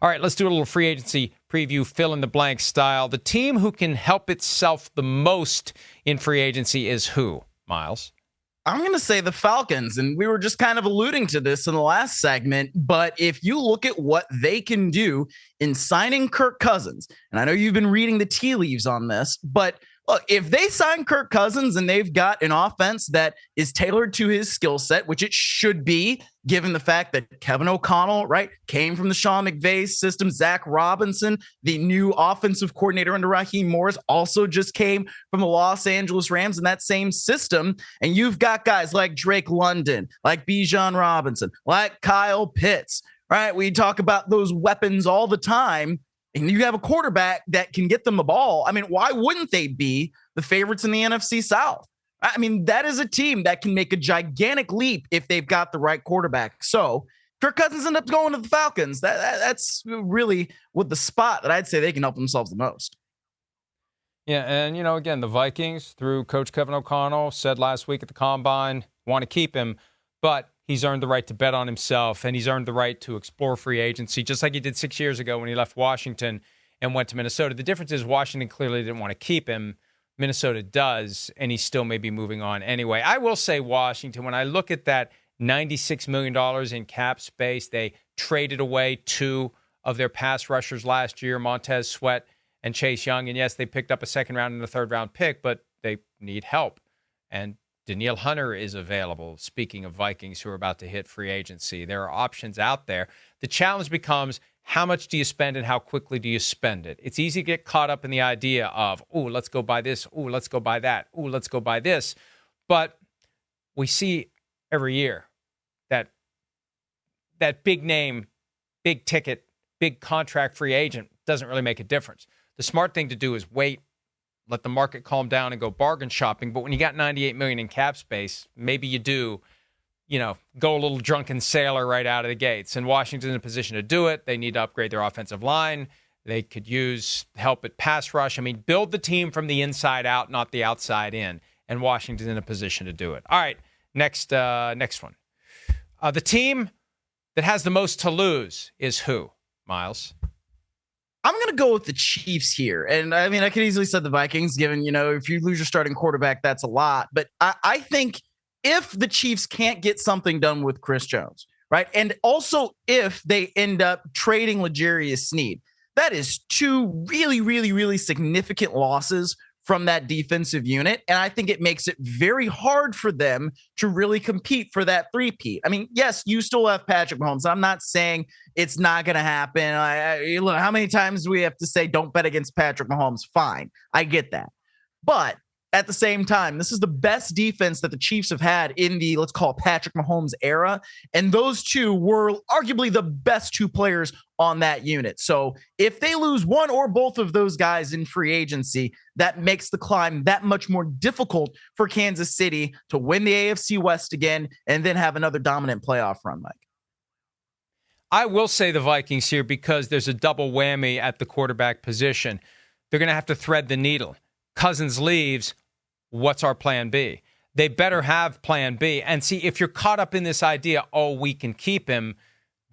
All right, let's do a little free agency preview, fill in the blank style. The team who can help itself the most in free agency is who, Myles? I'm going to say the Falcons, and we were just kind of alluding to this in the last segment, but if you look at what they can do in signing Kirk Cousins, and I know you've been reading the tea leaves on this, but look, if they sign Kirk Cousins and they've got an offense that is tailored to his skill set, which it should be, given the fact that Kevin O'Connell, right, came from the Sean McVay system. Zach Robinson, the new offensive coordinator under Raheem Morris, also just came from the Los Angeles Rams in that same system. And you've got guys like Drake London, like Bijan Robinson, like Kyle Pitts, right? We talk about those weapons all the time. And you have a quarterback that can get them the ball. I mean, why wouldn't they be the favorites in the NFC South? I mean, that is a team that can make a gigantic leap if they've got the right quarterback. So Kirk Cousins ends up going to the Falcons. That's really with the spot that I'd say they can help themselves the most. Yeah, and, again, the Vikings, through Coach Kevin O'Connell, said last week at the Combine, want to keep him, but he's earned the right to bet on himself, and he's earned the right to explore free agency, just like he did 6 years ago when he left Washington and went to Minnesota. The difference is Washington clearly didn't want to keep him. Minnesota does, and he still may be moving on anyway. I will say Washington, when I look at that $96 million in cap space, they traded away 2 of their pass rushers last year, Montez Sweat and Chase Young. And yes, they picked up a second-round and a third-round pick, but they need help. And Danielle Hunter is available, speaking of Vikings who are about to hit free agency. There are options out there. The challenge becomes, how much do you spend and how quickly do you spend it? It's easy to get caught up in the idea of, let's go buy this. Let's go buy that. Let's go buy this. But we see every year that big name, big ticket, big contract free agent doesn't really make a difference. The smart thing to do is wait, let the market calm down and go bargain shopping. But when you got $98 million in cap space, maybe you do, go a little drunken sailor right out of the gates. And Washington's in a position to do it. They need to upgrade their offensive line. They could use help at pass rush. I mean, build the team from the inside out, not the outside in. And Washington's in a position to do it. All right, next one. The team that has the most to lose is who, Myles? I'm going to go with the Chiefs here. And I mean, I could easily say the Vikings, given, if you lose your starting quarterback, that's a lot. But I think if the Chiefs can't get something done with Chris Jones, right? And also if they end up trading L'Jarius Sneed, that is 2 really, really, really significant losses from that defensive unit. And I think it makes it very hard for them to really compete for that three-peat. I mean, yes, you still have Patrick Mahomes. I'm not saying it's not going to happen. Look, how many times do we have to say don't bet against Patrick Mahomes? Fine. I get that. But at the same time, this is the best defense that the Chiefs have had in the, let's call it, Patrick Mahomes era. And those 2 were arguably the best 2 players on that unit. So if they lose one or both of those guys in free agency, that makes the climb that much more difficult for Kansas City to win the AFC West again and then have another dominant playoff run, Mike. I will say the Vikings here because there's a double whammy at the quarterback position. They're going to have to thread the needle. Cousins leaves. What's our plan B? They better have plan B. And see, if you're caught up in this idea, we can keep him,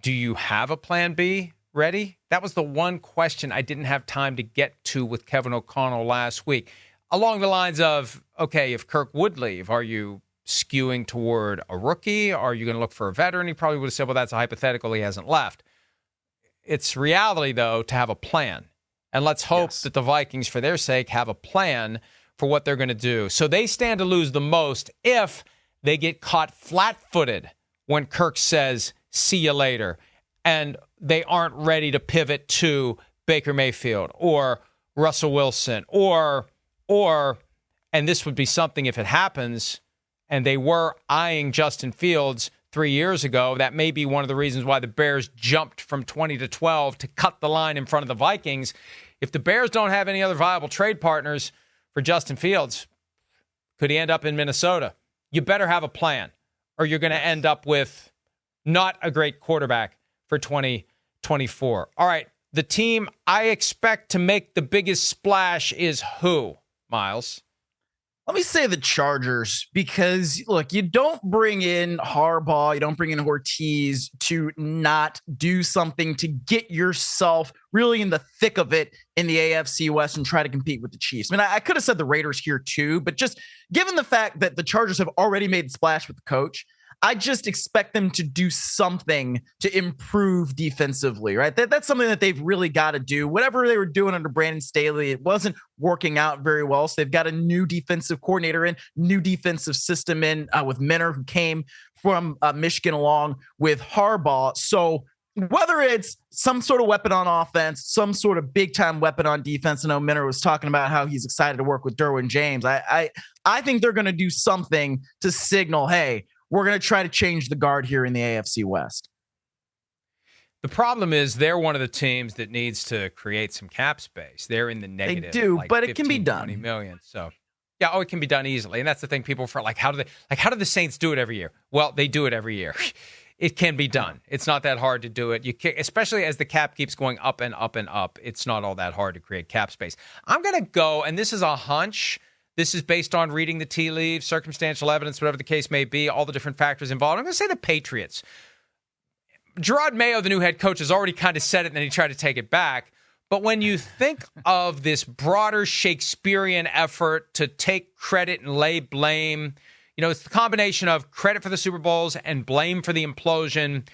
do you have a plan B ready? That was the one question I didn't have time to get to with Kevin O'Connell last week. Along the lines of, okay, if Kirk would leave, are you skewing toward a rookie? Are you going to look for a veteran? He probably would have said, well, that's a hypothetical. He hasn't left. It's reality, though, to have a plan. And let's hope that the Vikings, for their sake, have a plan for what they're going to do. So they stand to lose the most if they get caught flat-footed when Kirk says, see you later, and they aren't ready to pivot to Baker Mayfield or Russell Wilson or, and this would be something if it happens, and they were eyeing Justin Fields 3 years ago, that may be one of the reasons why the Bears jumped from 20-12 to cut the line in front of the Vikings. If the Bears don't have any other viable trade partners for Justin Fields, could he end up in Minnesota? You better have a plan, or you're going to end up with not a great quarterback for 2024. All right, the team I expect to make the biggest splash is who, Myles? Let me say the Chargers, because look, you don't bring in Harbaugh, you don't bring in Ortiz to not do something to get yourself really in the thick of it in the AFC West and try to compete with the Chiefs. I mean, I could have said the Raiders here too, but just given the fact that the Chargers have already made the splash with the coach, I just expect them to do something to improve defensively, right? That's something that they've really got to do. Whatever they were doing under Brandon Staley, it wasn't working out very well. So they've got a new defensive coordinator in, new defensive system in with Minner, who came from Michigan along with Harbaugh. So whether it's some sort of weapon on offense, some sort of big time weapon on defense, I know Minner was talking about how he's excited to work with Derwin James. I think they're going to do something to signal, hey, we're going to try to change the guard here in the AFC West. The problem is they're one of the teams that needs to create some cap space. They're in the negative. They do, like but it can be done. 20 million. So, yeah, it can be done easily. And that's the thing people for how do the Saints do it every year? Well, they do it every year. It can be done. It's not that hard to do it. You can, especially as the cap keeps going up and up and up. It's not all that hard to create cap space. I'm going to go, and this is a hunch. This is based on reading the tea leaves, circumstantial evidence, whatever the case may be, all the different factors involved. I'm going to say the Patriots. Gerard Mayo, the new head coach, has already kind of said it, and then he tried to take it back. But when you think of this broader Shakespearean effort to take credit and lay blame, it's the combination of credit for the Super Bowls and blame for the implosion.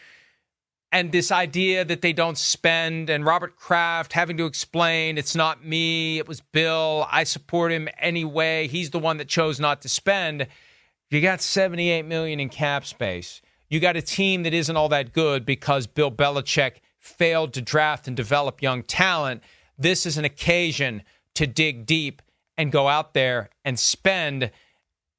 And this idea that they don't spend, and Robert Kraft having to explain, it's not me, it was Bill. I support him anyway. He's the one that chose not to spend. You got $78 million in cap space. You got a team that isn't all that good because Bill Belichick failed to draft and develop young talent. This is an occasion to dig deep and go out there and spend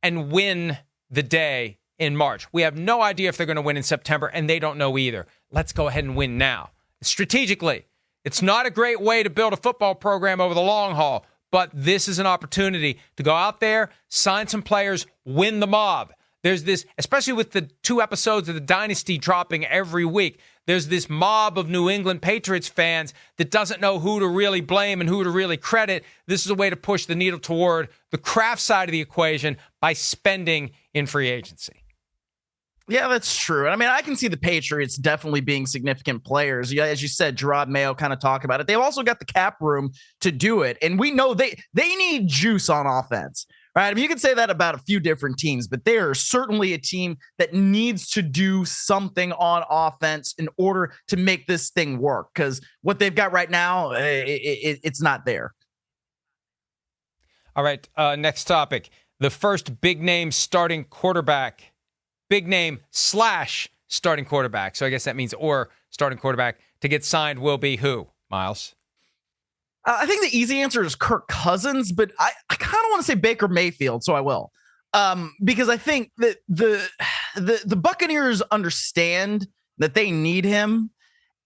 and win the day in March. We have no idea if they're going to win in September, and they don't know either. Let's go ahead and win now. Strategically, it's not a great way to build a football program over the long haul, but this is an opportunity to go out there, sign some players, win the mob. There's this, especially with the 2 episodes of the Dynasty dropping every week, there's this mob of New England Patriots fans that doesn't know who to really blame and who to really credit. This is a way to push the needle toward the Kraft side of the equation by spending in free agency. Yeah, that's true. I mean, I can see the Patriots definitely being significant players. Yeah, as you said, Gerard Mayo kind of talked about it. They've also got the cap room to do it. And we know they need juice on offense, right? I mean, you can say that about a few different teams, but they are certainly a team that needs to do something on offense in order to make this thing work. Because what they've got right now, it's not there. All right, next topic. The first big name starting quarterback. Big name / starting quarterback. So I guess that means or starting quarterback to get signed will be who, Myles? I think the easy answer is Kirk Cousins, but I kind of want to say Baker Mayfield, so I will. Because I think that the Buccaneers understand that they need him.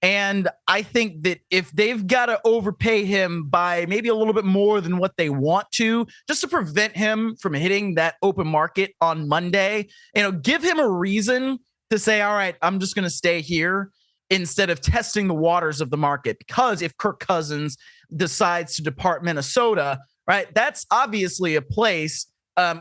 And I think that if they've got to overpay him by maybe a little bit more than what they want to, just to prevent him from hitting that open market on Monday, give him a reason to say, all right, I'm just going to stay here instead of testing the waters of the market. Because if Kirk Cousins decides to depart Minnesota, right, that's obviously a place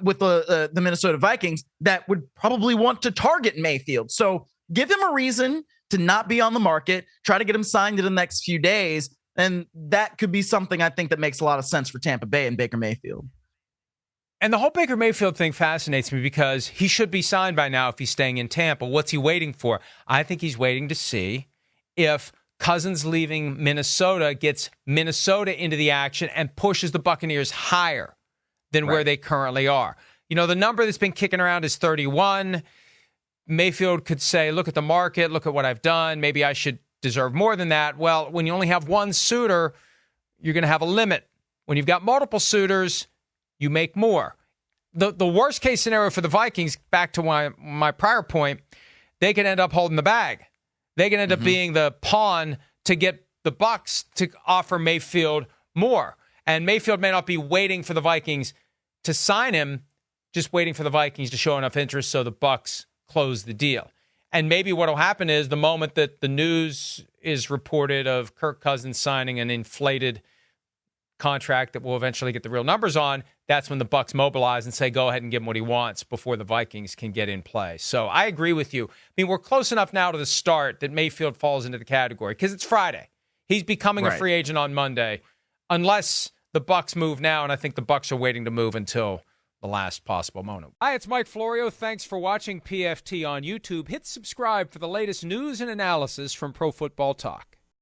with the Minnesota Vikings that would probably want to target Mayfield. So give him a reason to not be on the market, try to get him signed in the next few days. And that could be something I think that makes a lot of sense for Tampa Bay and Baker Mayfield. And the whole Baker Mayfield thing fascinates me because he should be signed by now if he's staying in Tampa. What's he waiting for? I think he's waiting to see if Cousins leaving Minnesota gets Minnesota into the action and pushes the Buccaneers higher than where they currently are. The number that's been kicking around is 31. Mayfield could say, look at the market, look at what I've done. Maybe I should deserve more than that. Well, when you only have one suitor, you're going to have a limit. When you've got multiple suitors, you make more. The worst case scenario for the Vikings, back to my prior point, they can end up holding the bag. They can end up being the pawn to get the Bucs to offer Mayfield more. And Mayfield may not be waiting for the Vikings to sign him, just waiting for the Vikings to show enough interest so the Bucs close the deal. And maybe what will happen is the moment that the news is reported of Kirk Cousins signing an inflated contract that will eventually get the real numbers on, that's when the Bucs mobilize and say, go ahead and give him what he wants before the Vikings can get in play. So I agree with you. I mean, we're close enough now to the start that Mayfield falls into the category because it's Friday. He's becoming a free agent on Monday, unless the Bucs move now, and I think the Bucs are waiting to move until the last possible moment. Hi, it's Mike Florio. Thanks for watching PFT on YouTube. Hit subscribe for the latest news and analysis from Pro Football Talk.